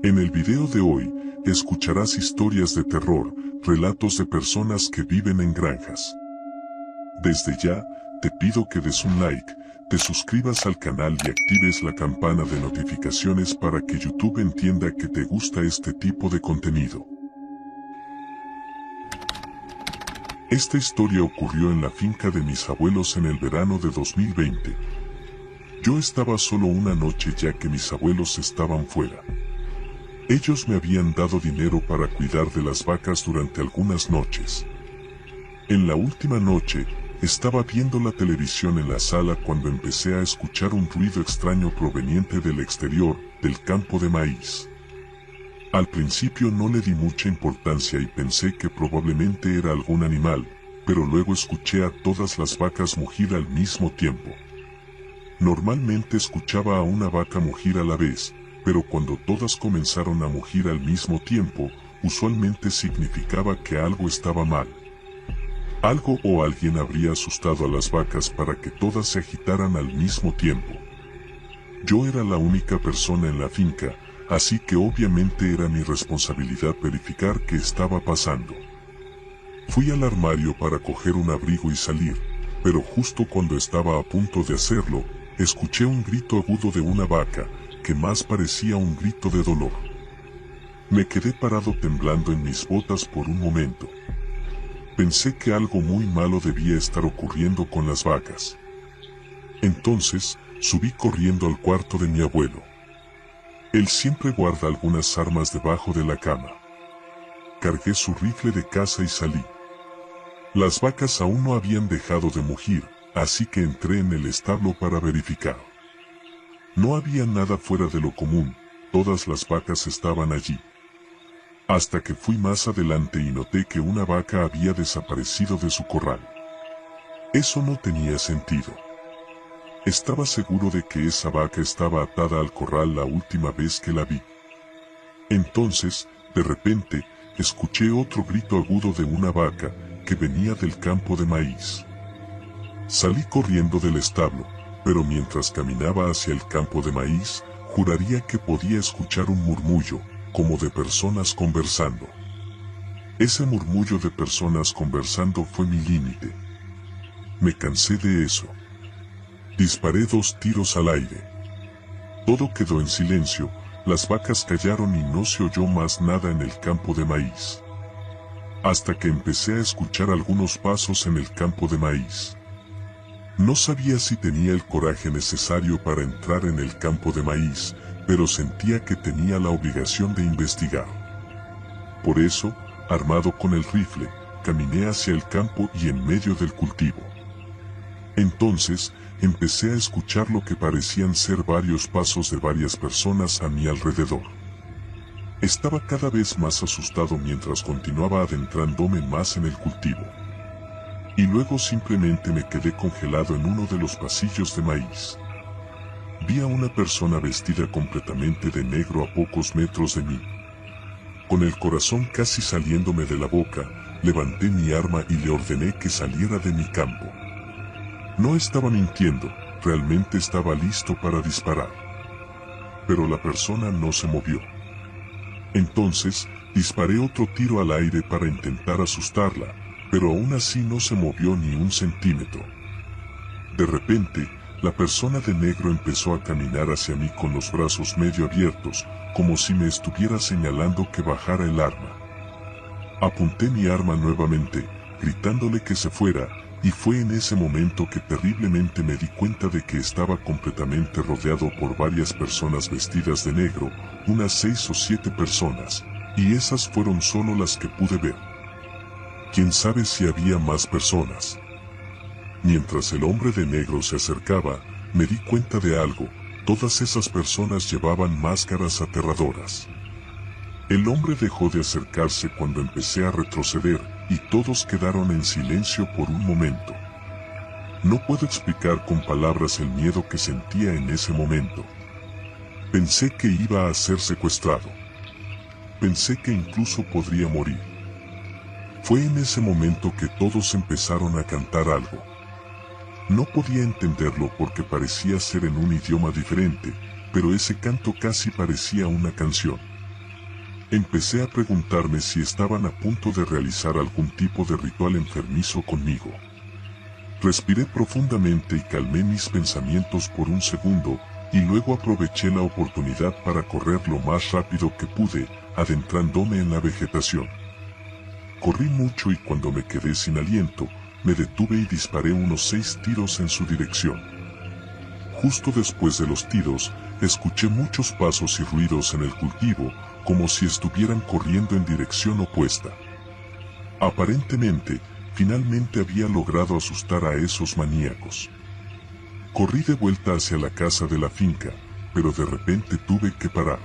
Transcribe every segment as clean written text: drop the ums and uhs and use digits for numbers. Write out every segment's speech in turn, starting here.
En el video de hoy, escucharás historias de terror, relatos de personas que viven en granjas. Desde ya, te pido que des un like, te suscribas al canal y actives la campana de notificaciones para que YouTube entienda que te gusta este tipo de contenido. Esta historia ocurrió en la finca de mis abuelos en el verano de 2020. Yo estaba solo una noche ya que mis abuelos estaban fuera. Ellos me habían dado dinero para cuidar de las vacas durante algunas noches. En la última noche, estaba viendo la televisión en la sala cuando empecé a escuchar un ruido extraño proveniente del exterior, del campo de maíz. Al principio no le di mucha importancia y pensé que probablemente era algún animal, pero luego escuché a todas las vacas mugir al mismo tiempo. Normalmente escuchaba a una vaca mugir a la vez, pero cuando todas comenzaron a mugir al mismo tiempo, usualmente significaba que algo estaba mal. Algo o alguien habría asustado a las vacas para que todas se agitaran al mismo tiempo. Yo era la única persona en la finca, así que obviamente era mi responsabilidad verificar qué estaba pasando. Fui al armario para coger un abrigo y salir, pero justo cuando estaba a punto de hacerlo, escuché un grito agudo de una vaca, que más parecía un grito de dolor. Me quedé parado temblando en mis botas por un momento. Pensé que algo muy malo debía estar ocurriendo con las vacas. Entonces, subí corriendo al cuarto de mi abuelo. Él siempre guarda algunas armas debajo de la cama. Cargué su rifle de caza y salí. Las vacas aún no habían dejado de mugir, así que entré en el establo para verificar. No había nada fuera de lo común, todas las vacas estaban allí. Hasta que fui más adelante y noté que una vaca había desaparecido de su corral. Eso no tenía sentido. Estaba seguro de que esa vaca estaba atada al corral la última vez que la vi. Entonces, de repente, escuché otro grito agudo de una vaca, que venía del campo de maíz. Salí corriendo del establo, pero mientras caminaba hacia el campo de maíz, juraría que podía escuchar un murmullo, como de personas conversando. Ese murmullo de personas conversando fue mi límite. Me cansé de eso. Disparé 2 tiros al aire. Todo quedó en silencio, las vacas callaron y no se oyó más nada en el campo de maíz. Hasta que empecé a escuchar algunos pasos en el campo de maíz. No sabía si tenía el coraje necesario para entrar en el campo de maíz, pero sentía que tenía la obligación de investigar. Por eso, armado con el rifle, caminé hacia el campo y en medio del cultivo. Entonces, empecé a escuchar lo que parecían ser varios pasos de varias personas a mi alrededor. Estaba cada vez más asustado mientras continuaba adentrándome más en el cultivo. Y luego simplemente me quedé congelado en uno de los pasillos de maíz. Vi a una persona vestida completamente de negro a pocos metros de mí. Con el corazón casi saliéndome de la boca, levanté mi arma y le ordené que saliera de mi campo. No estaba mintiendo, realmente estaba listo para disparar. Pero la persona no se movió. Entonces, disparé otro tiro al aire para intentar asustarla, pero aún así no se movió ni un centímetro. De repente, la persona de negro empezó a caminar hacia mí con los brazos medio abiertos, como si me estuviera señalando que bajara el arma. Apunté mi arma nuevamente, gritándole que se fuera, y fue en ese momento que terriblemente me di cuenta de que estaba completamente rodeado por varias personas vestidas de negro, unas 6 o 7 personas, y esas fueron solo las que pude ver. Quién sabe si había más personas. Mientras el hombre de negro se acercaba, me di cuenta de algo, todas esas personas llevaban máscaras aterradoras. El hombre dejó de acercarse cuando empecé a retroceder, y todos quedaron en silencio por un momento. No puedo explicar con palabras el miedo que sentía en ese momento. Pensé que iba a ser secuestrado. Pensé que incluso podría morir. Fue en ese momento que todos empezaron a cantar algo. No podía entenderlo porque parecía ser en un idioma diferente, pero ese canto casi parecía una canción. Empecé a preguntarme si estaban a punto de realizar algún tipo de ritual enfermizo conmigo. Respiré profundamente y calmé mis pensamientos por un segundo, y luego aproveché la oportunidad para correr lo más rápido que pude, adentrándome en la vegetación. Corrí mucho y cuando me quedé sin aliento, me detuve y disparé unos 6 tiros en su dirección. Justo después de los tiros, escuché muchos pasos y ruidos en el cultivo, como si estuvieran corriendo en dirección opuesta. Aparentemente, finalmente había logrado asustar a esos maníacos. Corrí de vuelta hacia la casa de la finca, pero de repente tuve que parar.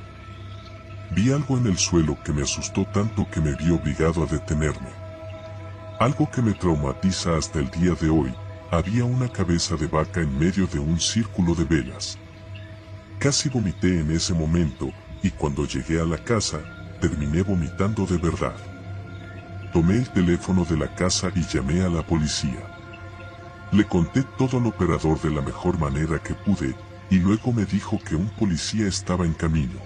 Vi algo en el suelo que me asustó tanto que me vi obligado a detenerme. Algo que me traumatiza hasta el día de hoy. Había una cabeza de vaca en medio de un círculo de velas. Casi vomité en ese momento, y cuando llegué a la casa, terminé vomitando de verdad. Tomé el teléfono de la casa y llamé a la policía. Le conté todo al operador de la mejor manera que pude, y luego me dijo que un policía estaba en camino.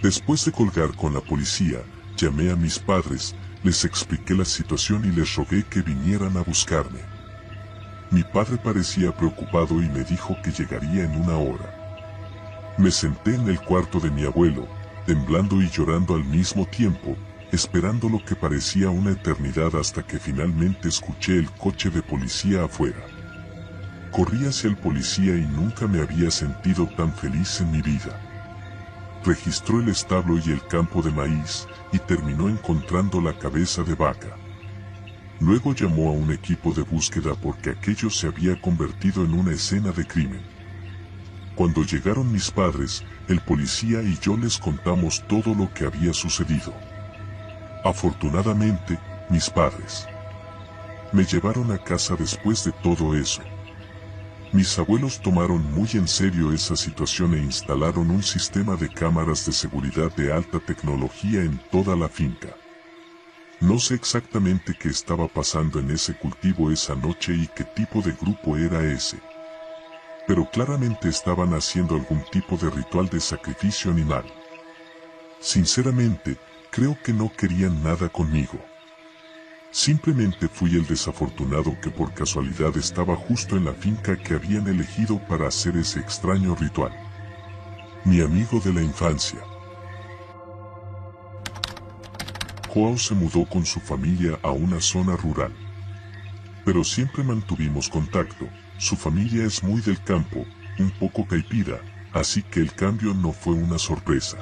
Después de colgar con la policía, llamé a mis padres, les expliqué la situación y les rogué que vinieran a buscarme. Mi padre parecía preocupado y me dijo que llegaría en una hora. Me senté en el cuarto de mi abuelo, temblando y llorando al mismo tiempo, esperando lo que parecía una eternidad hasta que finalmente escuché el coche de policía afuera. Corrí hacia el policía y nunca me había sentido tan feliz en mi vida. Registró el establo y el campo de maíz, y terminó encontrando la cabeza de vaca. Luego llamó a un equipo de búsqueda porque aquello se había convertido en una escena de crimen. Cuando llegaron mis padres, el policía y yo les contamos todo lo que había sucedido. Afortunadamente, mis padres me llevaron a casa después de todo eso. Mis abuelos tomaron muy en serio esa situación e instalaron un sistema de cámaras de seguridad de alta tecnología en toda la finca. No sé exactamente qué estaba pasando en ese cultivo esa noche y qué tipo de grupo era ese. Pero claramente estaban haciendo algún tipo de ritual de sacrificio animal. Sinceramente, creo que no querían nada conmigo. Simplemente fui el desafortunado que por casualidad estaba justo en la finca que habían elegido para hacer ese extraño ritual. Mi amigo de la infancia. Joao se mudó con su familia a una zona rural. Pero siempre mantuvimos contacto. Su familia es muy del campo, un poco caipira, así que el cambio no fue una sorpresa.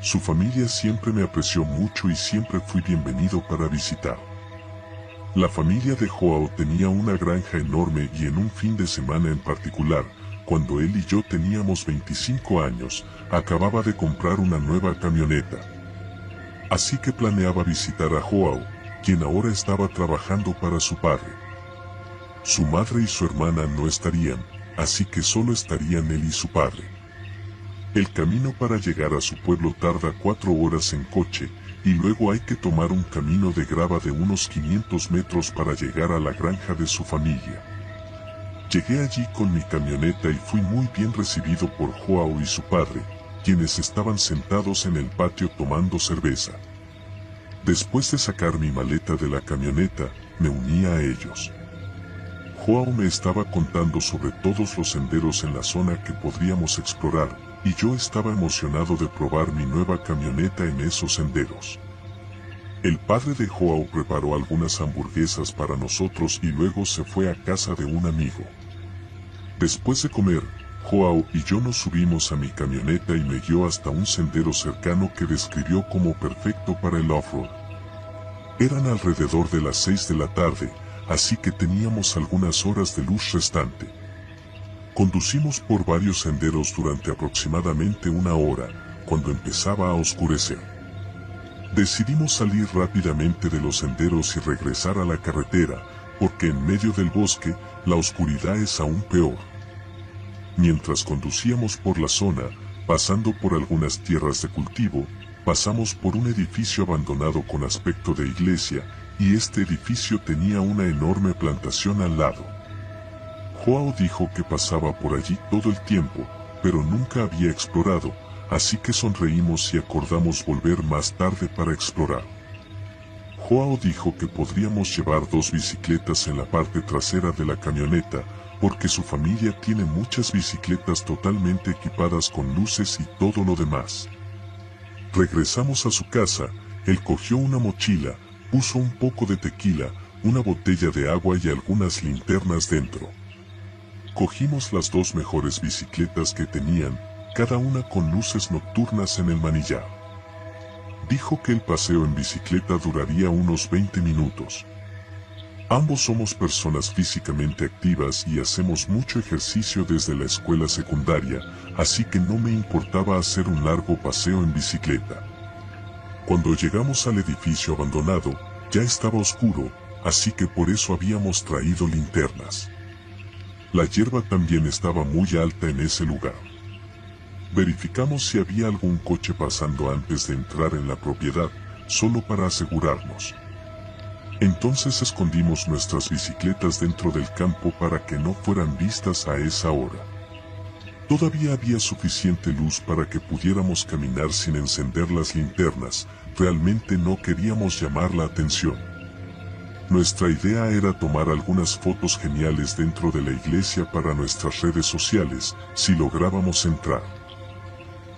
Su familia siempre me apreció mucho y siempre fui bienvenido para visitar. La familia de Joao tenía una granja enorme y en un fin de semana en particular, cuando él y yo teníamos 25 años, acababa de comprar una nueva camioneta. Así que planeaba visitar a Joao, quien ahora estaba trabajando para su padre. Su madre y su hermana no estarían, así que solo estarían él y su padre. El camino para llegar a su pueblo tarda 4 horas en coche, y luego hay que tomar un camino de grava de unos 500 metros para llegar a la granja de su familia. Llegué allí con mi camioneta y fui muy bien recibido por Joao y su padre, quienes estaban sentados en el patio tomando cerveza. Después de sacar mi maleta de la camioneta, me uní a ellos. Joao me estaba contando sobre todos los senderos en la zona que podríamos explorar, y yo estaba emocionado de probar mi nueva camioneta en esos senderos. El padre de Joao preparó algunas hamburguesas para nosotros y luego se fue a casa de un amigo. Después de comer, Joao y yo nos subimos a mi camioneta y me guió hasta un sendero cercano que describió como perfecto para el off-road. Eran alrededor de las 6 de la tarde, así que teníamos algunas horas de luz restante. Conducimos por varios senderos durante aproximadamente 1 hora, cuando empezaba a oscurecer. Decidimos salir rápidamente de los senderos y regresar a la carretera, porque en medio del bosque, la oscuridad es aún peor. Mientras conducíamos por la zona, pasando por algunas tierras de cultivo, pasamos por un edificio abandonado con aspecto de iglesia, y este edificio tenía una enorme plantación al lado. Joao dijo que pasaba por allí todo el tiempo, pero nunca había explorado, así que sonreímos y acordamos volver más tarde para explorar. Joao dijo que podríamos llevar 2 bicicletas en la parte trasera de la camioneta, porque su familia tiene muchas bicicletas totalmente equipadas con luces y todo lo demás. Regresamos a su casa, él cogió una mochila, puso un poco de tequila, una botella de agua y algunas linternas dentro. Cogimos las 2 mejores bicicletas que tenían, cada una con luces nocturnas en el manillar. Dijo que el paseo en bicicleta duraría unos 20 minutos. Ambos somos personas físicamente activas y hacemos mucho ejercicio desde la escuela secundaria, así que no me importaba hacer un largo paseo en bicicleta. Cuando llegamos al edificio abandonado, ya estaba oscuro, así que por eso habíamos traído linternas. La hierba también estaba muy alta en ese lugar. Verificamos si había algún coche pasando antes de entrar en la propiedad, solo para asegurarnos. Entonces escondimos nuestras bicicletas dentro del campo para que no fueran vistas a esa hora. Todavía había suficiente luz para que pudiéramos caminar sin encender las linternas, realmente no queríamos llamar la atención. Nuestra idea era tomar algunas fotos geniales dentro de la iglesia para nuestras redes sociales, si lográbamos entrar.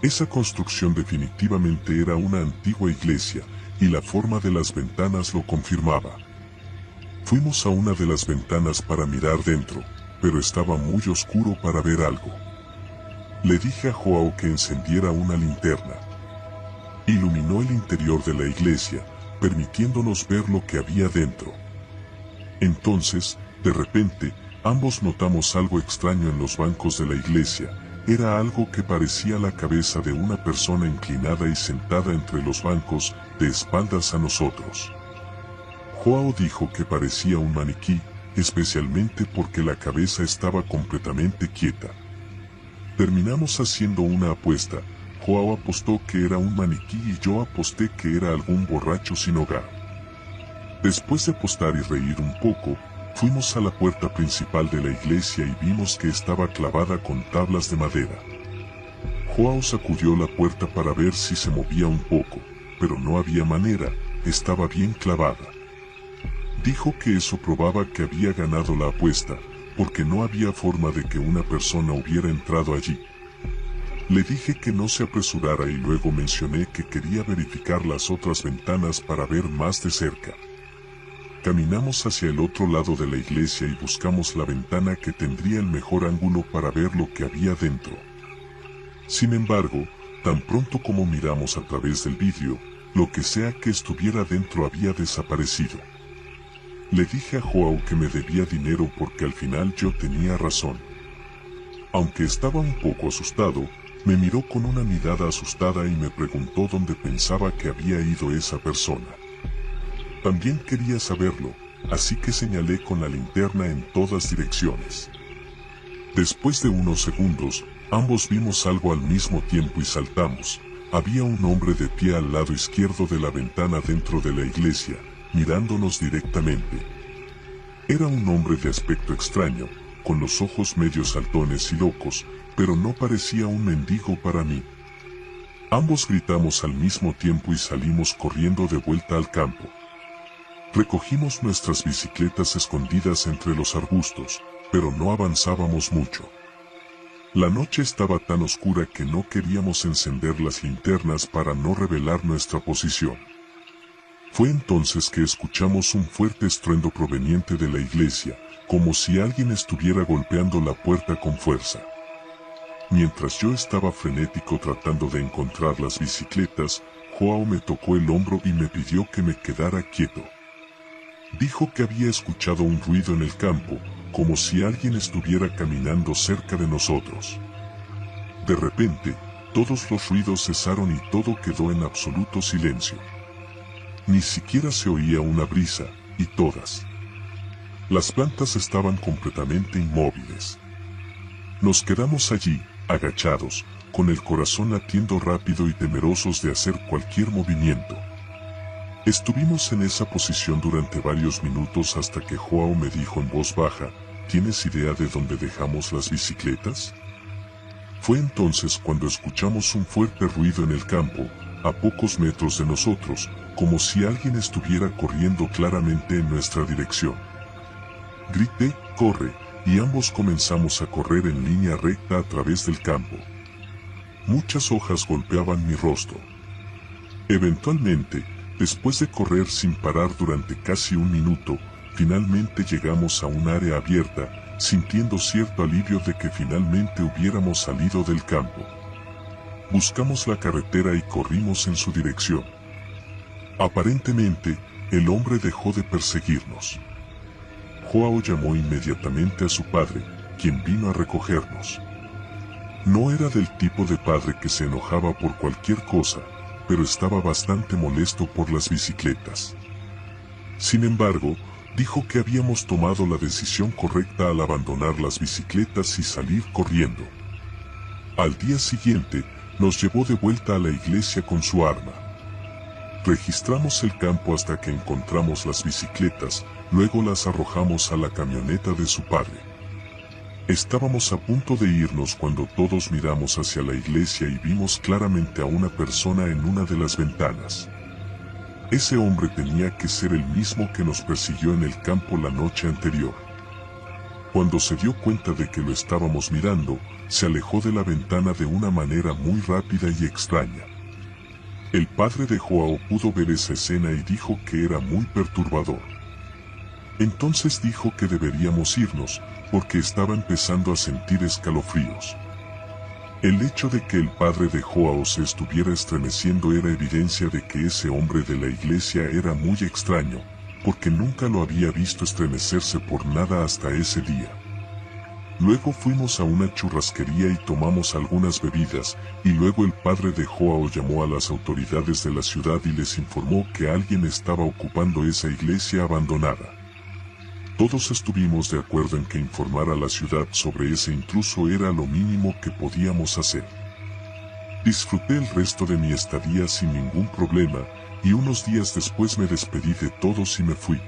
Esa construcción definitivamente era una antigua iglesia, y la forma de las ventanas lo confirmaba. Fuimos a una de las ventanas para mirar dentro, pero estaba muy oscuro para ver algo. Le dije a Joao que encendiera una linterna. Iluminó el interior de la iglesia, permitiéndonos ver lo que había dentro. Entonces, de repente, ambos notamos algo extraño en los bancos de la iglesia. Era algo que parecía la cabeza de una persona inclinada y sentada entre los bancos, de espaldas a nosotros. Joao dijo que parecía un maniquí, especialmente porque la cabeza estaba completamente quieta. Terminamos haciendo una apuesta. Joao apostó que era un maniquí y yo aposté que era algún borracho sin hogar. Después de apostar y reír un poco, fuimos a la puerta principal de la iglesia y vimos que estaba clavada con tablas de madera. Joao sacudió la puerta para ver si se movía un poco, pero no había manera, estaba bien clavada. Dijo que eso probaba que había ganado la apuesta, porque no había forma de que una persona hubiera entrado allí. Le dije que no se apresurara y luego mencioné que quería verificar las otras ventanas para ver más de cerca. Caminamos hacia el otro lado de la iglesia y buscamos la ventana que tendría el mejor ángulo para ver lo que había dentro. Sin embargo, tan pronto como miramos a través del vidrio, lo que sea que estuviera dentro había desaparecido. Le dije a Joao que me debía dinero porque al final yo tenía razón. Aunque estaba un poco asustado, me miró con una mirada asustada y me preguntó dónde pensaba que había ido esa persona. También quería saberlo, así que señalé con la linterna en todas direcciones. Después de unos segundos, ambos vimos algo al mismo tiempo y saltamos. Había un hombre de pie al lado izquierdo de la ventana dentro de la iglesia, mirándonos directamente. Era un hombre de aspecto extraño, con los ojos medio saltones y locos, pero no parecía un mendigo para mí. Ambos gritamos al mismo tiempo y salimos corriendo de vuelta al campo. Recogimos nuestras bicicletas escondidas entre los arbustos, pero no avanzábamos mucho. La noche estaba tan oscura que no queríamos encender las linternas para no revelar nuestra posición. Fue entonces que escuchamos un fuerte estruendo proveniente de la iglesia, como si alguien estuviera golpeando la puerta con fuerza. Mientras yo estaba frenético tratando de encontrar las bicicletas, Joao me tocó el hombro y me pidió que me quedara quieto. Dijo que había escuchado un ruido en el campo, como si alguien estuviera caminando cerca de nosotros. De repente, todos los ruidos cesaron y todo quedó en absoluto silencio. Ni siquiera se oía una brisa, y todas las plantas estaban completamente inmóviles. Nos quedamos allí, agachados, con el corazón latiendo rápido y temerosos de hacer cualquier movimiento. Estuvimos en esa posición durante varios minutos hasta que Joao me dijo en voz baja, ¿tienes idea de dónde dejamos las bicicletas? Fue entonces cuando escuchamos un fuerte ruido en el campo, a pocos metros de nosotros, como si alguien estuviera corriendo claramente en nuestra dirección. Grité, corre, y ambos comenzamos a correr en línea recta a través del campo. Muchas hojas golpeaban mi rostro. Eventualmente, después de correr sin parar durante casi un minuto, finalmente llegamos a un área abierta, sintiendo cierto alivio de que finalmente hubiéramos salido del campo. Buscamos la carretera y corrimos en su dirección. Aparentemente, el hombre dejó de perseguirnos. Joao llamó inmediatamente a su padre, quien vino a recogernos. No era del tipo de padre que se enojaba por cualquier cosa, pero estaba bastante molesto por las bicicletas. Sin embargo, dijo que habíamos tomado la decisión correcta al abandonar las bicicletas y salir corriendo. Al día siguiente, nos llevó de vuelta a la iglesia con su arma. Registramos el campo hasta que encontramos las bicicletas, luego las arrojamos a la camioneta de su padre. Estábamos a punto de irnos cuando todos miramos hacia la iglesia y vimos claramente a una persona en una de las ventanas. Ese hombre tenía que ser el mismo que nos persiguió en el campo la noche anterior. Cuando se dio cuenta de que lo estábamos mirando, se alejó de la ventana de una manera muy rápida y extraña. El padre de Joao pudo ver esa escena y dijo que era muy perturbador. Entonces dijo que deberíamos irnos, porque estaba empezando a sentir escalofríos. El hecho de que el padre de Joao se estuviera estremeciendo era evidencia de que ese hombre de la iglesia era muy extraño, porque nunca lo había visto estremecerse por nada hasta ese día. Luego fuimos a una churrasquería y tomamos algunas bebidas, y luego el padre de Joao llamó a las autoridades de la ciudad y les informó que alguien estaba ocupando esa iglesia abandonada. Todos estuvimos de acuerdo en que informar a la ciudad sobre ese intruso era lo mínimo que podíamos hacer. Disfruté el resto de mi estadía sin ningún problema, y unos días después me despedí de todos y me fui.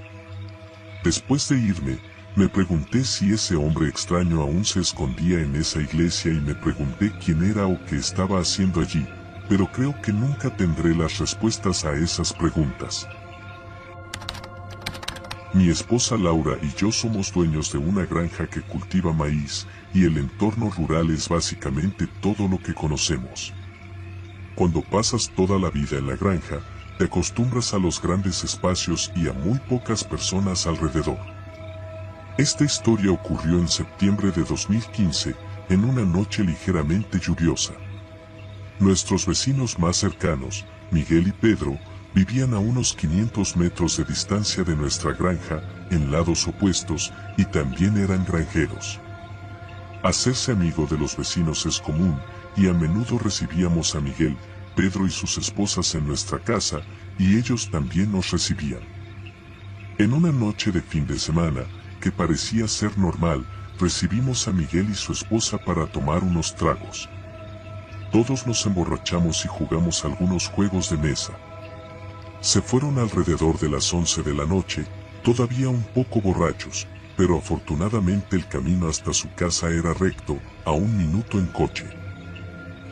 Después de irme, me pregunté si ese hombre extraño aún se escondía en esa iglesia y me pregunté quién era o qué estaba haciendo allí, pero creo que nunca tendré las respuestas a esas preguntas. Mi esposa Laura y yo somos dueños de una granja que cultiva maíz, y el entorno rural es básicamente todo lo que conocemos. Cuando pasas toda la vida en la granja, te acostumbras a los grandes espacios y a muy pocas personas alrededor. Esta historia ocurrió en septiembre de 2015, en una noche ligeramente lluviosa. Nuestros vecinos más cercanos, Miguel y Pedro, vivían a unos 500 metros de distancia de nuestra granja, en lados opuestos, y también eran granjeros. Hacerse amigo de los vecinos es común, y a menudo recibíamos a Miguel, Pedro y sus esposas en nuestra casa, y ellos también nos recibían. En una noche de fin de semana, que parecía ser normal, recibimos a Miguel y su esposa para tomar unos tragos. Todos nos emborrachamos y jugamos algunos juegos de mesa. Se fueron alrededor de las 11 de la noche, todavía un poco borrachos, pero afortunadamente el camino hasta su casa era recto, a 1 minuto en coche.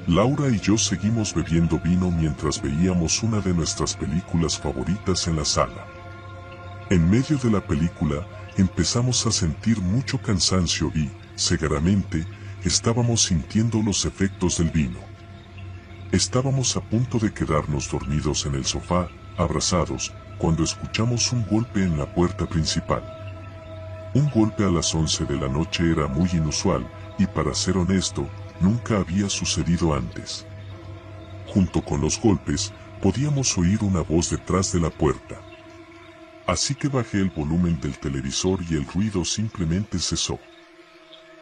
Laura y yo seguimos bebiendo vino mientras veíamos una de nuestras películas favoritas en la sala. En medio de la película, empezamos a sentir mucho cansancio y, cegadamente, estábamos sintiendo los efectos del vino. Estábamos a punto de quedarnos dormidos en el sofá, abrazados, cuando escuchamos un golpe en la puerta principal. Un golpe a las 11 de la noche era muy inusual, y para ser honesto, nunca había sucedido antes. Junto con los golpes, podíamos oír una voz detrás de la puerta. Así que bajé el volumen del televisor y el ruido simplemente cesó.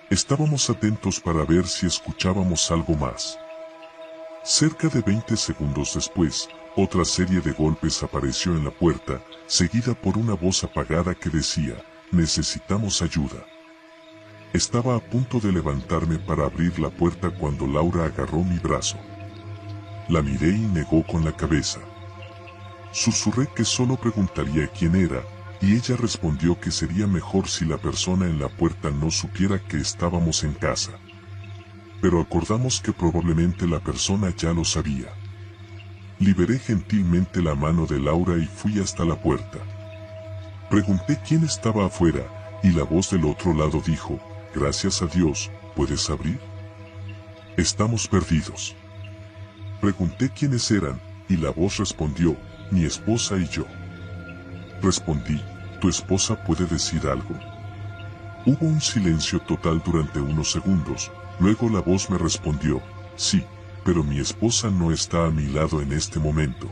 Estábamos atentos para ver si escuchábamos algo más. Cerca de 20 segundos después, otra serie de golpes apareció en la puerta, seguida por una voz apagada que decía, «Necesitamos ayuda». Estaba a punto de levantarme para abrir la puerta cuando Laura agarró mi brazo. La miré y negó con la cabeza. Susurré que solo preguntaría quién era, y ella respondió que sería mejor si la persona en la puerta no supiera que estábamos en casa. pero acordamos que probablemente la persona ya lo sabía. Liberé gentilmente la mano de Laura y fui hasta la puerta. Pregunté quién estaba afuera, y la voz del otro lado dijo, «Gracias a Dios, ¿puedes abrir? Estamos perdidos». Pregunté quiénes eran, y la voz respondió, «Mi esposa y yo». Respondí, «¿Tu esposa puede decir algo?». Hubo un silencio total durante unos segundos, luego la voz me respondió, «Sí, pero mi esposa no está a mi lado en este momento».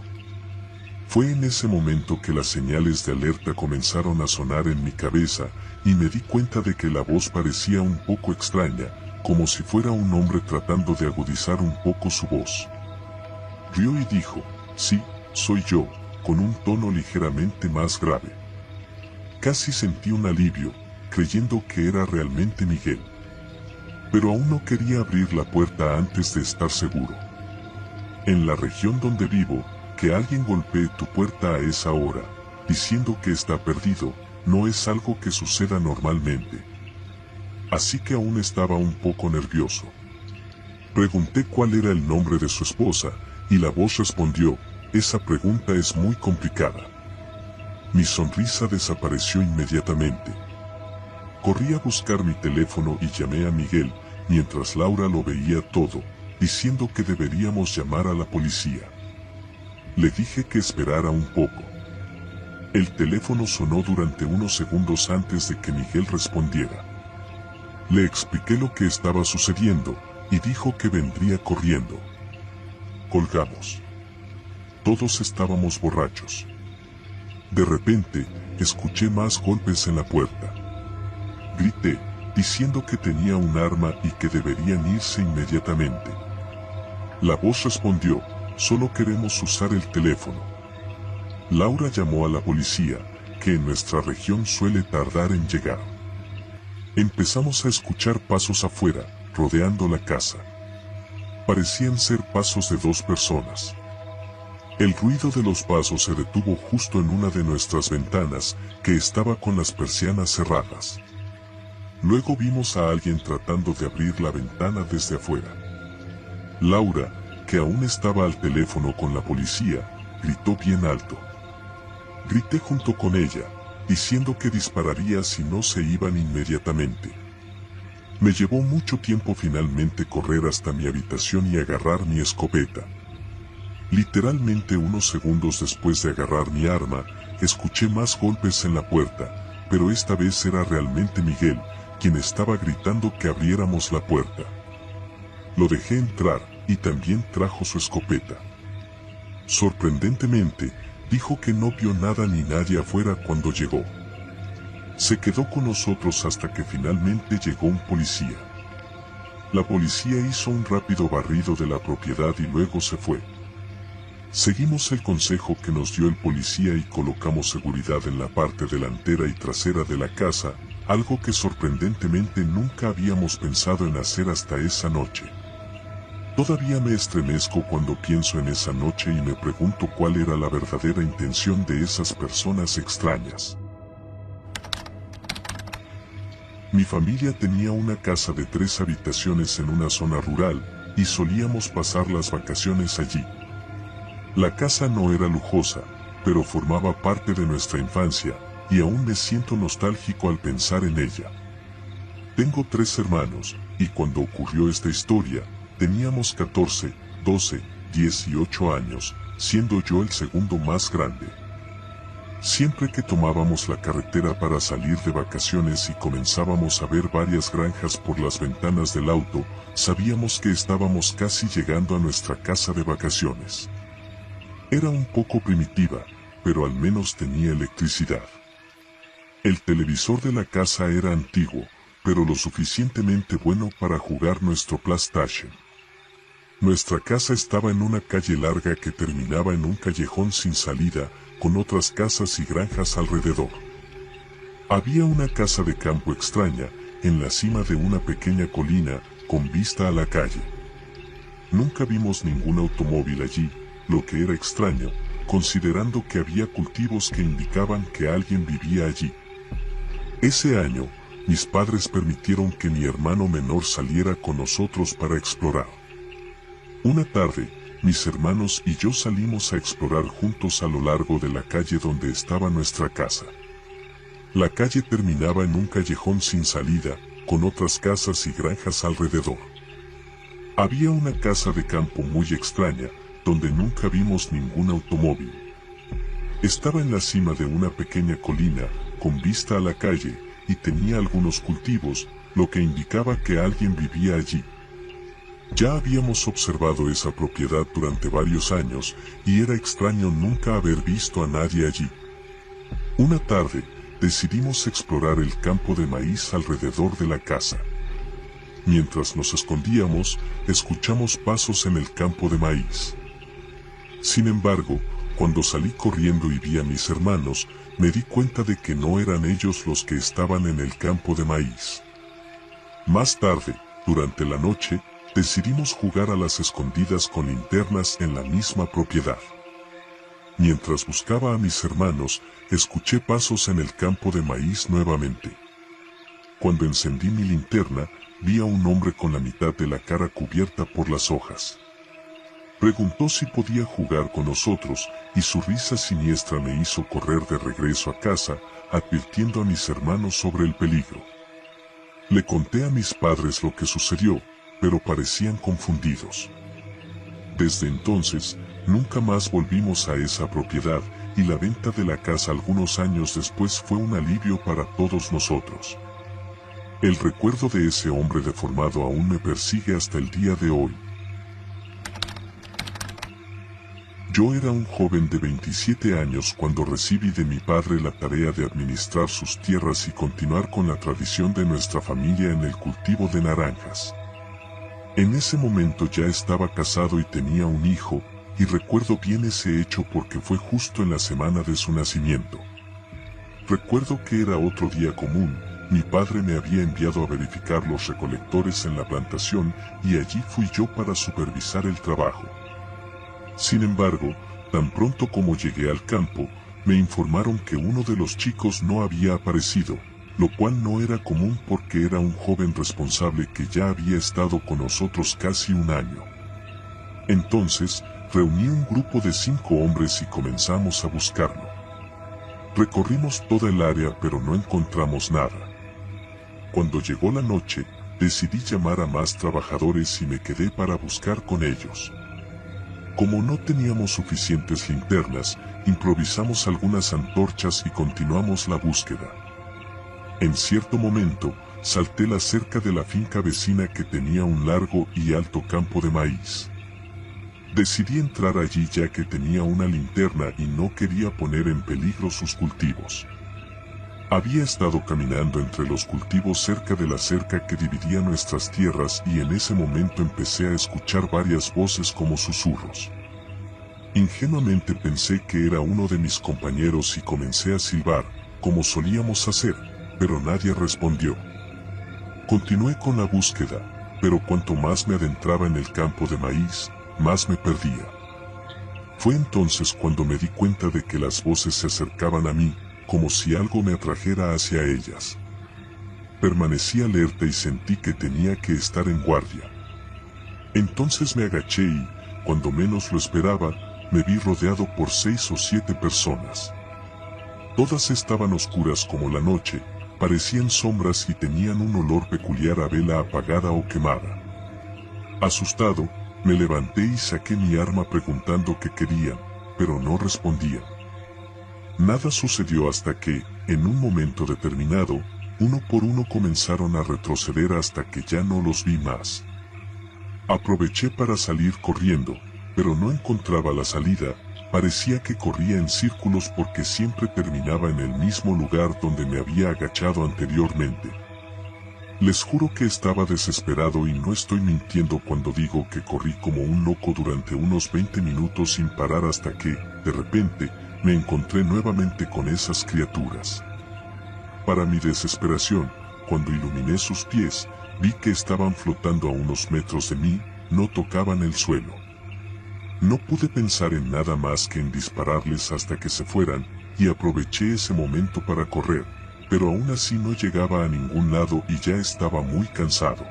Fue en ese momento que las señales de alerta comenzaron a sonar en mi cabeza, y me di cuenta de que la voz parecía un poco extraña, como si fuera un hombre tratando de agudizar un poco su voz. Rió y dijo, «Sí, soy yo», con un tono ligeramente más grave. Casi sentí un alivio, creyendo que era realmente Miguel. Pero aún no quería abrir la puerta antes de estar seguro. En la región donde vivo, que alguien golpee tu puerta a esa hora, diciendo que está perdido, no es algo que suceda normalmente. Así que aún estaba un poco nervioso. Pregunté cuál era el nombre de su esposa, y la voz respondió, «Esa pregunta es muy complicada». Mi sonrisa desapareció inmediatamente. Corrí a buscar mi teléfono y llamé a Miguel, mientras Laura lo veía todo, diciendo que deberíamos llamar a la policía. Le dije que esperara un poco. El teléfono sonó durante unos segundos antes de que Miguel respondiera. Le expliqué lo que estaba sucediendo, y dijo que vendría corriendo. Colgamos. Todos estábamos borrachos. De repente, escuché más golpes en la puerta. Grité, diciendo que tenía un arma y que deberían irse inmediatamente. La voz respondió, «Solo queremos usar el teléfono». Laura llamó a la policía, que en nuestra región suele tardar en llegar. Empezamos a escuchar pasos afuera, rodeando la casa. Parecían ser pasos de 2 personas. El ruido de los pasos se detuvo justo en una de nuestras ventanas, que estaba con las persianas cerradas. Luego vimos a alguien tratando de abrir la ventana desde afuera. Laura, que aún estaba al teléfono con la policía, gritó bien alto. Grité junto con ella, diciendo que dispararía si no se iban inmediatamente. Me llevó mucho tiempo finalmente correr hasta mi habitación y agarrar mi escopeta. Literalmente unos segundos después de agarrar mi arma, escuché más golpes en la puerta, pero esta vez era realmente Miguel, quien estaba gritando que abriéramos la puerta. Lo dejé entrar, y también trajo su escopeta. Sorprendentemente, dijo que no vio nada ni nadie afuera cuando llegó. Se quedó con nosotros hasta que finalmente llegó un policía. La policía hizo un rápido barrido de la propiedad y luego se fue. Seguimos el consejo que nos dio el policía y colocamos seguridad en la parte delantera y trasera de la casa, algo que sorprendentemente nunca habíamos pensado en hacer hasta esa noche. Todavía me estremezco cuando pienso en esa noche y me pregunto cuál era la verdadera intención de esas personas extrañas. Mi familia tenía una casa de 3 habitaciones en una zona rural, y solíamos pasar las vacaciones allí. La casa no era lujosa, pero formaba parte de nuestra infancia, y aún me siento nostálgico al pensar en ella. Tengo 3 hermanos, y cuando ocurrió esta historia, teníamos 14, 12, 18 años, siendo yo el segundo más grande. Siempre que tomábamos la carretera para salir de vacaciones y comenzábamos a ver varias granjas por las ventanas del auto, sabíamos que estábamos casi llegando a nuestra casa de vacaciones. Era un poco primitiva, pero al menos tenía electricidad. El televisor de la casa era antiguo, pero lo suficientemente bueno para jugar nuestro PlayStation. Nuestra casa estaba en una calle larga que terminaba en un callejón sin salida, con otras casas y granjas alrededor. Había una casa de campo extraña, en la cima de una pequeña colina, con vista a la calle. Nunca vimos ningún automóvil allí, lo que era extraño, considerando que había cultivos que indicaban que alguien vivía allí. Ese año, mis padres permitieron que mi hermano menor saliera con nosotros para explorar. Una tarde, mis hermanos y yo salimos a explorar juntos a lo largo de la calle donde estaba nuestra casa. La calle terminaba en un callejón sin salida, con otras casas y granjas alrededor. Había una casa de campo muy extraña, donde nunca vimos ningún automóvil. Estaba en la cima de una pequeña colina, con vista a la calle, y tenía algunos cultivos, lo que indicaba que alguien vivía allí. Ya habíamos observado esa propiedad durante varios años, y era extraño nunca haber visto a nadie allí. Una tarde, decidimos explorar el campo de maíz alrededor de la casa. Mientras nos escondíamos, escuchamos pasos en el campo de maíz. Sin embargo, cuando salí corriendo y vi a mis hermanos, me di cuenta de que no eran ellos los que estaban en el campo de maíz. Más tarde, durante la noche, decidimos jugar a las escondidas con linternas en la misma propiedad. Mientras buscaba a mis hermanos, escuché pasos en el campo de maíz nuevamente. Cuando encendí mi linterna, vi a un hombre con la mitad de la cara cubierta por las hojas. Preguntó si podía jugar con nosotros, y su risa siniestra me hizo correr de regreso a casa, advirtiendo a mis hermanos sobre el peligro. Le conté a mis padres lo que sucedió, pero parecían confundidos. Desde entonces, nunca más volvimos a esa propiedad, y la venta de la casa algunos años después fue un alivio para todos nosotros. El recuerdo de ese hombre deformado aún me persigue hasta el día de hoy. Yo era un joven de 27 años cuando recibí de mi padre la tarea de administrar sus tierras y continuar con la tradición de nuestra familia en el cultivo de naranjas. En ese momento ya estaba casado y tenía un hijo, y recuerdo bien ese hecho porque fue justo en la semana de su nacimiento. Recuerdo que era otro día común, mi padre me había enviado a verificar los recolectores en la plantación y allí fui yo para supervisar el trabajo. Sin embargo, tan pronto como llegué al campo, me informaron que uno de los chicos no había aparecido, lo cual no era común porque era un joven responsable que ya había estado con nosotros casi un año. Entonces, reuní un grupo de 5 hombres y comenzamos a buscarlo. Recorrimos toda el área pero no encontramos nada. Cuando llegó la noche, decidí llamar a más trabajadores y me quedé para buscar con ellos. Como no teníamos suficientes linternas, improvisamos algunas antorchas y continuamos la búsqueda. En cierto momento, salté la cerca de la finca vecina que tenía un largo y alto campo de maíz. Decidí entrar allí ya que tenía una linterna y no quería poner en peligro sus cultivos. Había estado caminando entre los cultivos cerca de la cerca que dividía nuestras tierras y en ese momento empecé a escuchar varias voces como susurros. Ingenuamente pensé que era uno de mis compañeros y comencé a silbar, como solíamos hacer, pero nadie respondió. Continué con la búsqueda, pero cuanto más me adentraba en el campo de maíz, más me perdía. Fue entonces cuando me di cuenta de que las voces se acercaban a mí, como si algo me atrajera hacia ellas. Permanecí alerta y sentí que tenía que estar en guardia. Entonces me agaché y, cuando menos lo esperaba, me vi rodeado por 6 o 7 personas. Todas estaban oscuras como la noche, parecían sombras y tenían un olor peculiar a vela apagada o quemada. Asustado, me levanté y saqué mi arma preguntando qué querían, pero no respondían. Nada sucedió hasta que, en un momento determinado, uno por uno comenzaron a retroceder hasta que ya no los vi más. Aproveché para salir corriendo, pero no encontraba la salida, parecía que corría en círculos porque siempre terminaba en el mismo lugar donde me había agachado anteriormente. Les juro que estaba desesperado y no estoy mintiendo cuando digo que corrí como un loco durante unos 20 minutos sin parar hasta que, de repente, me encontré nuevamente con esas criaturas. Para mi desesperación, cuando iluminé sus pies, vi que estaban flotando a unos metros de mí, no tocaban el suelo. No pude pensar en nada más que en dispararles hasta que se fueran, y aproveché ese momento para correr, pero aún así no llegaba a ningún lado y ya estaba muy cansado.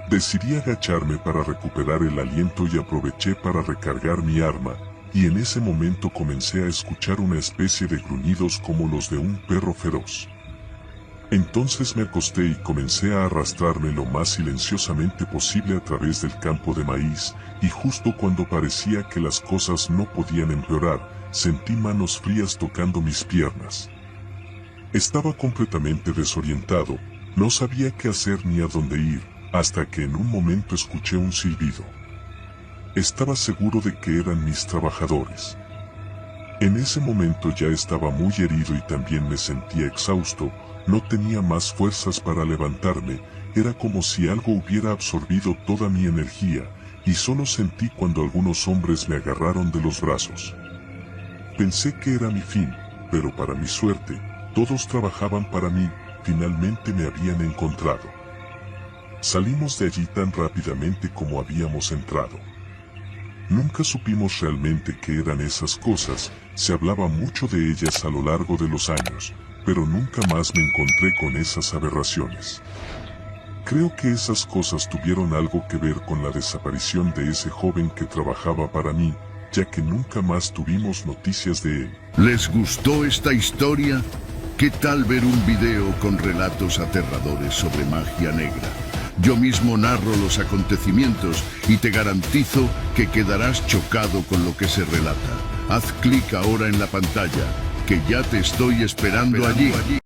Decidí agacharme para recuperar el aliento y aproveché para recargar mi arma, y en ese momento comencé a escuchar una especie de gruñidos como los de un perro feroz. Entonces me acosté y comencé a arrastrarme lo más silenciosamente posible a través del campo de maíz, y justo cuando parecía que las cosas no podían empeorar, sentí manos frías tocando mis piernas. Estaba completamente desorientado, no sabía qué hacer ni a dónde ir, hasta que en un momento escuché un silbido. Estaba seguro de que eran mis trabajadores. En ese momento ya estaba muy herido y también me sentía exhausto, no tenía más fuerzas para levantarme, era como si algo hubiera absorbido toda mi energía, y solo sentí cuando algunos hombres me agarraron de los brazos. Pensé que era mi fin, pero para mi suerte, todos trabajaban para mí, finalmente me habían encontrado. Salimos de allí tan rápidamente como habíamos entrado. Nunca supimos realmente qué eran esas cosas, se hablaba mucho de ellas a lo largo de los años, pero nunca más me encontré con esas aberraciones. Creo que esas cosas tuvieron algo que ver con la desaparición de ese joven que trabajaba para mí, ya que nunca más tuvimos noticias de él. ¿Les gustó esta historia? ¿Qué tal ver un video con relatos aterradores sobre magia negra? Yo mismo narro los acontecimientos y te garantizo que quedarás chocado con lo que se relata. Haz clic ahora en la pantalla, que ya te estoy esperando allí.